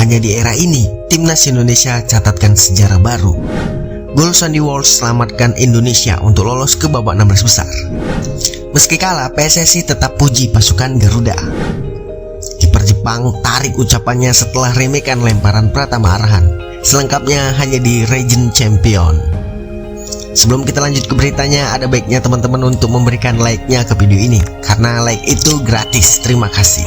Hanya di era ini, timnas Indonesia catatkan sejarah baru. Gol Sandy Walsh selamatkan Indonesia untuk lolos ke babak 16 besar. Meski kalah, PSSI tetap puji pasukan Garuda. Kiper Jepang tarik ucapannya setelah remekan lemparan Pratama Arhan. Selengkapnya hanya di Region Champion. Sebelum kita lanjut ke beritanya, ada baiknya teman-teman untuk memberikan like-nya ke video ini, karena like itu gratis. Terima kasih.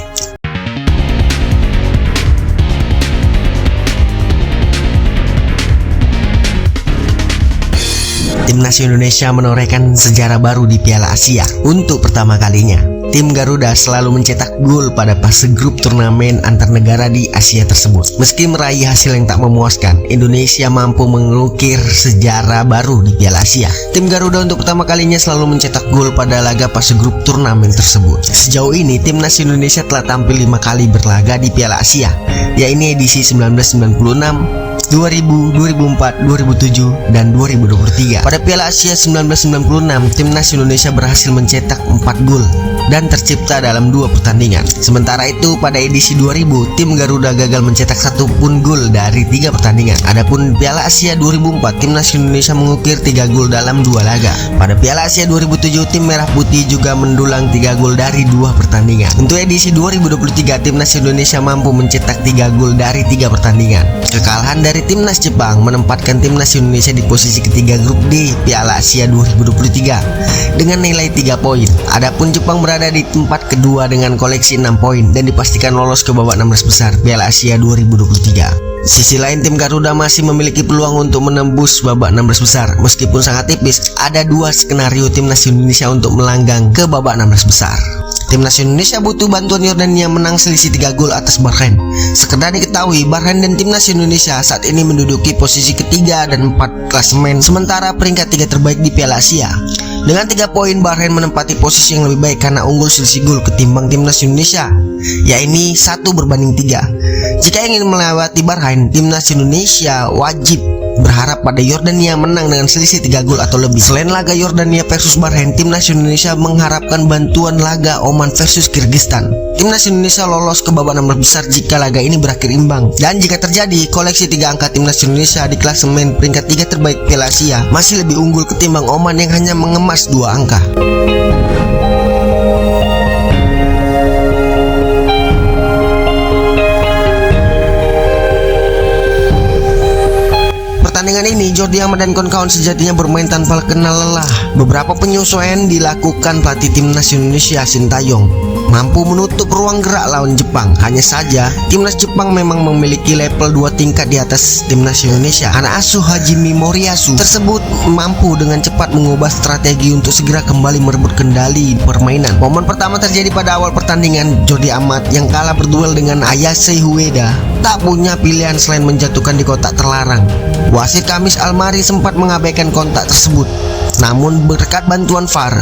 Timnas Indonesia menorehkan sejarah baru di Piala Asia. Untuk pertama kalinya, tim Garuda selalu mencetak gol pada fase grup turnamen antar negara di Asia tersebut. Meski meraih hasil yang tak memuaskan, Indonesia mampu mengukir sejarah baru di Piala Asia. Tim Garuda untuk pertama kalinya selalu mencetak gol pada laga fase grup turnamen tersebut. Sejauh ini, timnas Indonesia telah tampil 5 kali berlaga di Piala Asia, yaitu edisi 1996, 2000, 2004, 2007, dan 2023. Pada Piala Asia 1996, timnas Indonesia berhasil mencetak 4 gol dan tercipta dalam 2 pertandingan. Sementara itu, pada edisi 2000, tim Garuda gagal mencetak 1 pun gol dari 3 pertandingan. Adapun Piala Asia 2004, timnas Indonesia mengukir 3 gol dalam 2 laga. Pada Piala Asia 2007, tim Merah Putih juga mendulang 3 gol dari 2 pertandingan. Untuk edisi 2023, timnas Indonesia mampu mencetak 3 gol dari 3 pertandingan. Kekalahan dari timnas Jepang menempatkan timnas Indonesia di posisi ketiga grup D Piala Asia 2023 dengan nilai 3 poin. Adapun Jepang berada di tempat kedua dengan koleksi 6 poin dan dipastikan lolos ke babak 16 besar Piala Asia 2023. Sisi lain, tim Garuda masih memiliki peluang untuk menembus babak 16 besar. Meskipun sangat tipis, ada 2 skenario timnas Indonesia untuk melanggang ke babak 16 besar. Timnas Indonesia butuh bantuan Yordania menang selisih 3 gol atas Bahrain. Sekedar diketahui, Bahrain dan timnas Indonesia saat ini menduduki posisi ketiga dan 4 klasemen, sementara peringkat 3 terbaik di Piala Asia. Dengan 3 poin, Bahrain menempati posisi yang lebih baik karena unggul selisih gol ketimbang timnas Indonesia, yaitu 1/3. Jika ingin melewati Bahrain, timnas Indonesia wajib berharap pada Yordania menang dengan selisih 3 gol atau lebih. Selain laga Yordania versus Bahrain, timnas Indonesia mengharapkan bantuan laga Oman versus Kyrgyzstan. Timnas Indonesia lolos ke babak 16 besar jika laga ini berakhir imbang. Dan jika terjadi, koleksi 3 angka timnas Indonesia di klasemen peringkat 3 terbaik Piala Asia masih lebih unggul ketimbang Oman yang hanya mengemas 2 angka. Pertandingan ini, Jordi Amat dan kawan-kawan sejatinya bermain tanpa kenal lelah. Beberapa penyesuaian dilakukan pelatih timnas Indonesia Sintayong, mampu menutup ruang gerak lawan Jepang. Hanya saja, timnas Jepang memang memiliki level 2 tingkat di atas timnas Indonesia. Anak asuh Hajime Moriyasu tersebut mampu dengan cepat mengubah strategi untuk segera kembali merebut kendali permainan. Momen pertama terjadi pada awal pertandingan. Jordi Amat yang kalah berduel dengan Ayase Ueda tak punya pilihan selain menjatuhkan di kotak terlarang. Wasit Kamis Almari sempat mengabaikan kontak tersebut. Namun berkat bantuan VAR,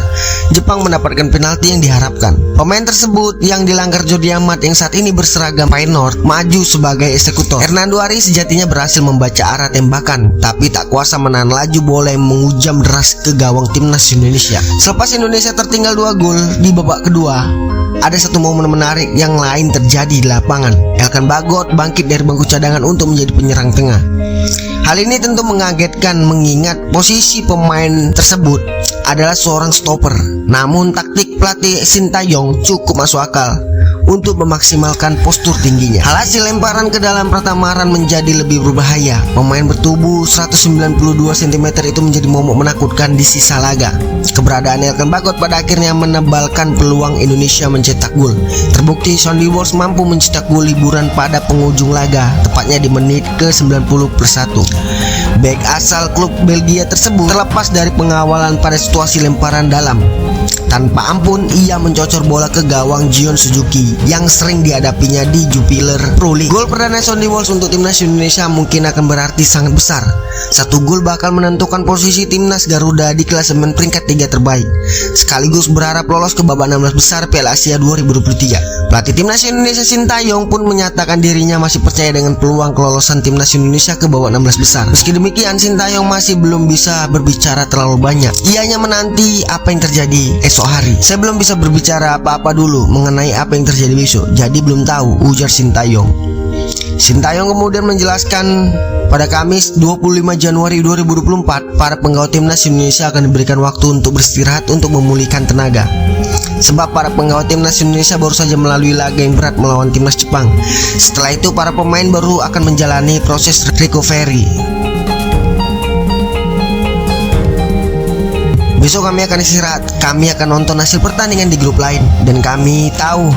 Jepang mendapatkan penalti yang diharapkan. Pemain tersebut yang dilanggar Jordi Amat yang saat ini berseragam Feyenoord maju sebagai eksekutor. Hernando Ari sejatinya berhasil membaca arah tembakan, tapi tak kuasa menahan laju bola yang mengujam deras ke gawang timnas Indonesia. Selepas Indonesia tertinggal 2 gol di babak kedua, ada satu momen menarik yang lain terjadi di lapangan. Elkan Bagot bangkit dari bangku cadangan untuk menjadi penyerang tengah. Hal ini tentu mengagetkan mengingat posisi pemain tersebut adalah seorang stopper. Namun taktik pelatih Sintayong cukup masuk akal untuk memaksimalkan postur tingginya. Hasil lemparan ke dalam Pratama Arhan menjadi lebih berbahaya. Pemain bertubuh 192 cm itu menjadi momok menakutkan di sisa laga. Keberadaan Elkan Bagot pada akhirnya menebalkan peluang Indonesia mencetak gol. Terbukti Sandy Walsh mampu mencetak gol hiburan pada penghujung laga, tepatnya di menit ke-90+1. Bek asal klub Belgia tersebut terlepas dari pengawalan pada situasi lemparan dalam. Tanpa ampun, ia mencocor bola ke gawang Gion Suzuki yang sering dihadapinya di Jupiler Pro League. Gol perdana Sandy Walsh untuk timnas Indonesia mungkin akan berarti sangat besar. 1 gol bakal menentukan posisi timnas Garuda di klasemen peringkat 3 terbaik, sekaligus berharap lolos ke babak 16 besar Piala Asia 2023. Pelatih timnas Indonesia Sintayong pun menyatakan dirinya masih percaya dengan peluang kelolosan timnas Indonesia ke babak 16 besar. Meski demikian, Sintayong masih belum bisa berbicara terlalu banyak. Ia hanya menanti apa yang terjadi esok hari. Saya belum bisa berbicara apa-apa dulu mengenai apa yang terjadi besok, jadi belum tahu, ujar Sintayong. Sintayong kemudian menjelaskan pada Kamis 25 Januari 2024 para penggawa timnas Indonesia akan diberikan waktu untuk beristirahat untuk memulihkan tenaga. Sebab para penggawa timnas Indonesia baru saja melalui laga yang berat melawan timnas Jepang. Setelah itu para pemain baru akan menjalani proses recovery. Besok kami akan istirahat, kami akan nonton hasil pertandingan di grup lain, dan kami tahu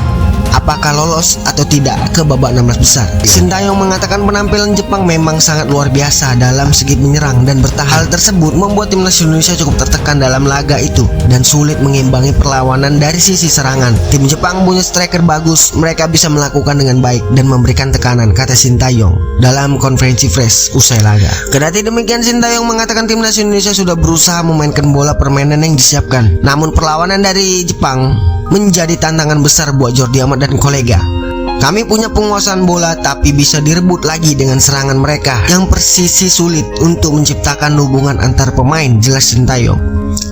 apakah lolos atau tidak ke babak 16 besar. Sintayong mengatakan penampilan Jepang memang sangat luar biasa dalam segi menyerang dan bertahan. Hal tersebut membuat timnas Indonesia cukup tertekan dalam laga itu dan sulit mengimbangi perlawanan dari sisi serangan. Tim Jepang punya striker bagus, mereka bisa melakukan dengan baik dan memberikan tekanan, kata Sintayong dalam konferensi pers usai laga. Kendati demikian, Sintayong mengatakan timnas Indonesia sudah berusaha memainkan bola permainan yang disiapkan. Namun perlawanan dari Jepang menjadi tantangan besar buat Jordi Amat dan kolega. Kami punya penguasaan bola tapi bisa direbut lagi dengan serangan mereka yang persisi sulit untuk menciptakan hubungan antar pemain, jelas Sintayong.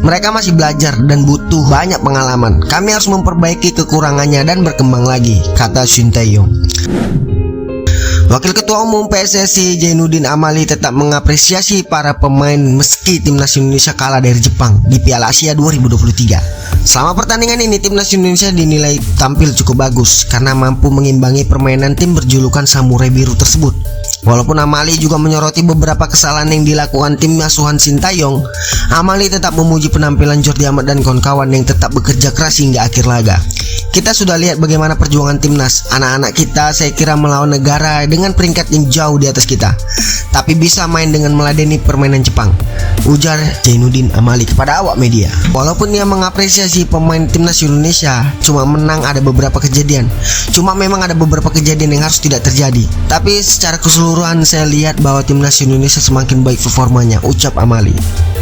Mereka masih belajar dan butuh banyak pengalaman. Kami harus memperbaiki kekurangannya dan berkembang lagi, kata Sintayong. Wakil Ketua Umum PSSI Zainuddin Amali tetap mengapresiasi para pemain meski timnas Indonesia kalah dari Jepang di Piala Asia 2023. Selama pertandingan ini timnas Indonesia dinilai tampil cukup bagus karena mampu mengimbangi permainan tim berjulukan Samurai Biru tersebut. Walaupun Amali juga menyoroti beberapa kesalahan yang dilakukan tim asuhan Sintayong, Amali tetap memuji penampilan Jordi Amat dan kawan-kawan yang tetap bekerja keras hingga akhir laga. Kita sudah lihat bagaimana perjuangan timnas. Anak-anak kita saya kira melawan negara dengan peringkat yang jauh di atas kita, tapi bisa main dengan meladeni permainan Jepang, ujar Zainuddin Amali kepada awak media. Walaupun ia mengapresiasi pemain timnas Indonesia, memang ada beberapa kejadian yang harus tidak terjadi. Tapi secara keseluruhan saya lihat bahwa timnas Indonesia semakin baik performanya, ucap Amali.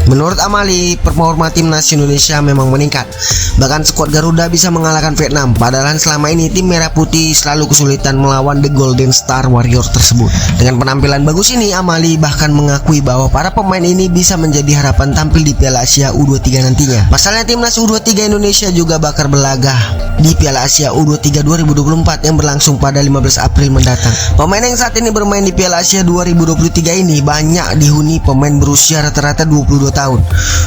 Menurut Amali, performa timnas Indonesia memang meningkat. Bahkan skuad Garuda bisa mengalahkan Vietnam. Padahal selama ini tim Merah Putih selalu kesulitan melawan The Golden Star Warrior tersebut. Dengan penampilan bagus ini, Amali bahkan mengakui bahwa para pemain ini bisa menjadi harapan tampil di Piala Asia U23 nantinya. Pasalnya timnas U23 Indonesia juga bakal berlaga di Piala Asia U23 2024 yang berlangsung pada 15 April mendatang. Pemain yang saat ini bermain di Piala Asia 2023 ini banyak dihuni pemain berusia rata-rata 22 tahun.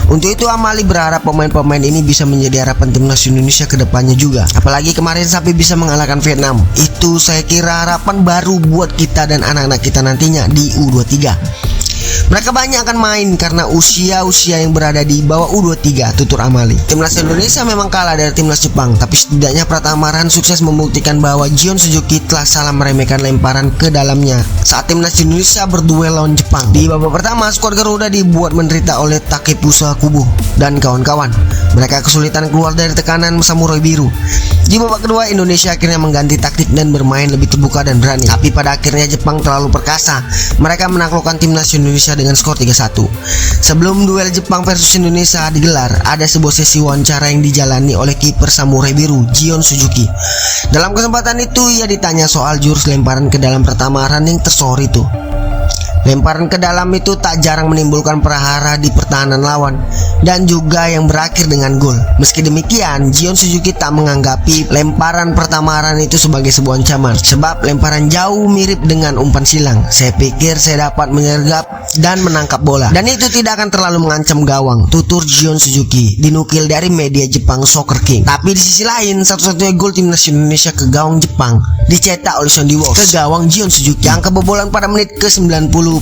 Untuk itu Amali berharap pemain-pemain ini bisa menjadi harapan timnas Indonesia ke depannya juga. Apalagi kemarin sampai bisa mengalahkan Vietnam. Itu saya kira harapan baru buat kita dan anak-anak kita nantinya di U23. Mereka banyak akan main karena usia yang berada di bawah U23, tutur Amali. Timnas Indonesia memang kalah dari timnas Jepang, tapi setidaknya Pratama Arhan sukses membuktikan bahwa Gion Suzuki telah salah meremehkan lemparan ke dalamnya saat timnas Indonesia berduel lawan Jepang. Di babak pertama, skuad Garuda dibuat menderita oleh Takefusa Kubo dan kawan-kawan. Mereka kesulitan keluar dari tekanan Samurai Biru. Di babak kedua, Indonesia akhirnya mengganti taktik dan bermain lebih terbuka dan berani. Tapi pada akhirnya Jepang terlalu perkasa. Mereka menaklukkan timnas Indonesia dengan skor 3-1. Sebelum duel Jepang versus Indonesia digelar, ada sebuah sesi wawancara yang dijalani oleh kiper Samurai Biru, Gion Suzuki. Dalam kesempatan itu, ia ditanya soal jurus lemparan ke dalam Pratama Arhan yang tersohor itu. Lemparan ke dalam itu tak jarang menimbulkan prahara di pertahanan lawan dan juga yang berakhir dengan gol. Meski demikian, Gion Suzuki tak menganggapi lemparan Pratama Arhan itu sebagai sebuah ancaman, sebab lemparan jauh mirip dengan umpan silang. Saya pikir saya dapat menyergap dan menangkap bola, dan itu tidak akan terlalu mengancam gawang, tutur Gion Suzuki, dinukil dari media Jepang Soccer King. Tapi di sisi lain, satu-satunya gol timnas Indonesia ke gawang Jepang dicetak oleh Sonny Wolf ke gawang Gion Suzuki yang kebobolan pada menit ke-90+1.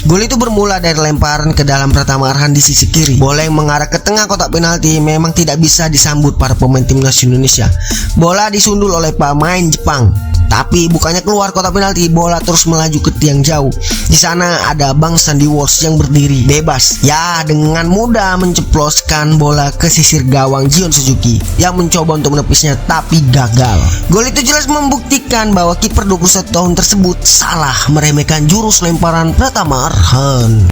Gol itu bermula dari lemparan ke dalam Pratama Arhan di sisi kiri. Bola yang mengarah ke tengah kotak penalti memang tidak bisa disambut para pemain timnas Indonesia. Bola disundul oleh pemain Jepang, tapi bukannya keluar kotak penalti, bola terus melaju ke tiang jauh. Di sana ada Bang Sandy Walsh yang berdiri bebas, ya dengan mudah menceploskan bola ke sisir gawang Gion Suzuki yang mencoba untuk menepisnya tapi gagal. Gol itu jelas membuktikan bahwa kiper 21 tahun tersebut salah meremehkan jurus lemparan Pratama Arhan.